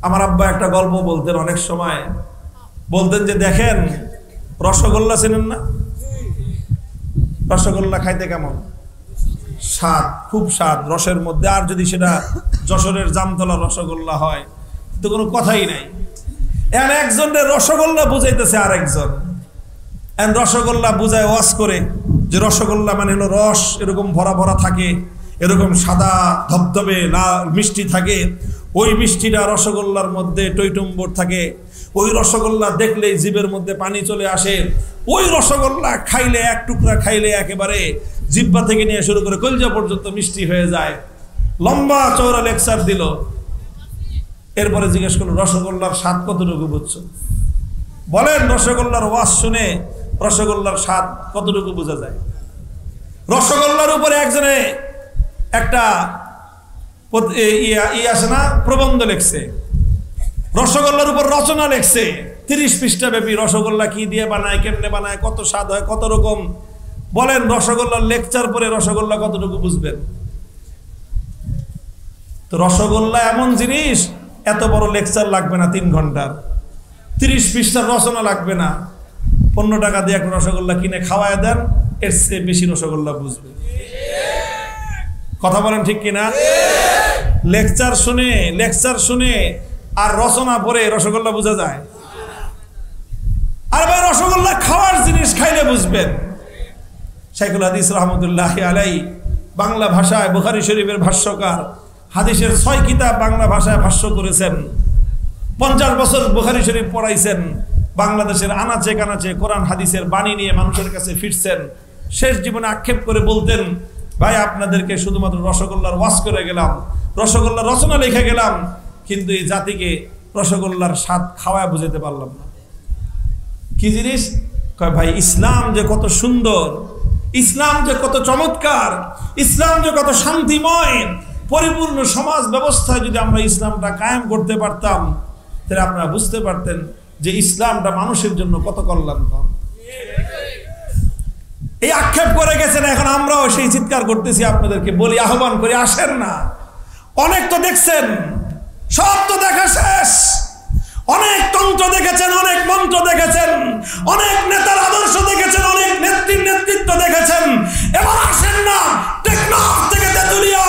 আমার আব্বা একটা গল্প বলতেন, অনেক সময় বলতেন যে দেখেন রসগোল্লা চেনেন না? রসগোল্লা খাইতে কেমন স্বাদ, খুব স্বাদ রসের মধ্যে। আর যদি সেটা যশোরের জামতলা রসগোল্লা হয় তো কোনো কথাই নাই। এখন একজনের রসগোল্লা বুঝাইতেছে আরেকজন, রসগোল্লা বুঝায় ওয়াজ করে যে রসগোল্লা মানে হলো রস এরকম ভরা ভরা থাকে, এরকম সাদা ধবধবে লাল মিষ্টি থাকে, ওই মিষ্টিটা রসগোল্লার মধ্যে টইটম্বর থাকে, ওই রসগোল্লা দেখলেই জিভের মধ্যে পানি চলে আসে, ওই রসগোল্লা খাইলে এক টুকরা খাইলে একেবারে জিহ্বা থেকে নিয়ে শুরু করে কলজা পর্যন্ত মিষ্টি হয়ে যায়। লম্বা চওড়া লেকচার দিল। এরপরে জিজ্ঞেস করলো রসগোল্লার স্বাদ কতটুকু বুঝছো? বলেন রসগোল্লার ওয়াজ শুনে রসগোল্লার স্বাদ কতটুকু বোঝা যায়? রসগোল্লার উপরে একজনে একটা আছে না প্রবন্ধ লেখছে, রসগোল্লার উপর রচনা লেখছে 30 পৃষ্ঠা ব্যাপী। রসগোল্লা কি দিয়ে বানায়, কেমনে বানায়, কত স্বাদ হয়, কত রকম। বলেন রসগোল্লার লেকচার পরে রসগোল্লা কতটুকু বুঝবেন? তো রসগোল্লা এমন জিনিস, এত বড় লেকচার লাগবে না 3 ঘন্টার, 30 পৃষ্ঠার রচনা লাগবে না। 15 টাকা দিয়ে একটা রসগোল্লা কিনে খাওয়ায় দেন, এর চেয়ে বেশি রসগোল্লা বুঝবে। কথা বলেন ঠিক কিনা? লেকচার শুনে আর রচনা পড়ে রসগোল্লা বোঝা যায়? আর ভাই রসগোল্লা খাওয়ার জিনিস, খাইলে বুঝবেন। শাইখুল হাদিস রহমতুল্লাহি আলাইহি বাংলা ভাষায় বুখারী শরীফের ভাষ্যকার, হাদিসের 6 কিতাব বাংলা ভাষায় ভাষ্য করেছেন। 50 বছর বুখারী শরীফ পড়াইছেন। বাংলাদেশের আনাচে কানাচে কোরআন হাদিসের বাণী নিয়ে মানুষের কাছে ফিরছেন। শেষ জীবনে আক্ষেপ করে বলতেন, ভাই আপনাদেরকে শুধুমাত্র রসগোল্লার ওয়াজ করে গেলাম, রসগোল্লার রচনা লিখে গেলাম, কিন্তু এই জাতিকে রসগোল্লার স্বাদ খাওয়ায় বুঝাতে পারলাম না। কি জিনিস? কয় ভাই ইসলাম যে কত সুন্দর, ইসলাম যে কত চমৎকার, ইসলাম যে কত শান্তিময়, পরিপূর্ণ সমাজ ব্যবস্থায় যদি আমরা ইসলামটা কায়েম করতে পারতাম তাহলে আপনারা বুঝতে পারতেন যে ইসলামটা মানুষের জন্য কত কল্যাণকর। এই আক্ষেপ করে গেছেন, এখন আমরাও সেই চিৎকার করতেছি, আপনাদেরকে বলি, আহ্বান করি, আসেন না। অনেক তো দেখছেন, সব তো দেখা শেষ। অনেক তন্ত্র দেখেছেন, অনেক মন্ত্র দেখেছেন, অনেক নেতার আদর্শ দেখেছেন, অনেক নেত্রীর নেতৃত্ব দেখেছেন। এবার আসেন না টেকনাফ থেকে তেতুলিয়া,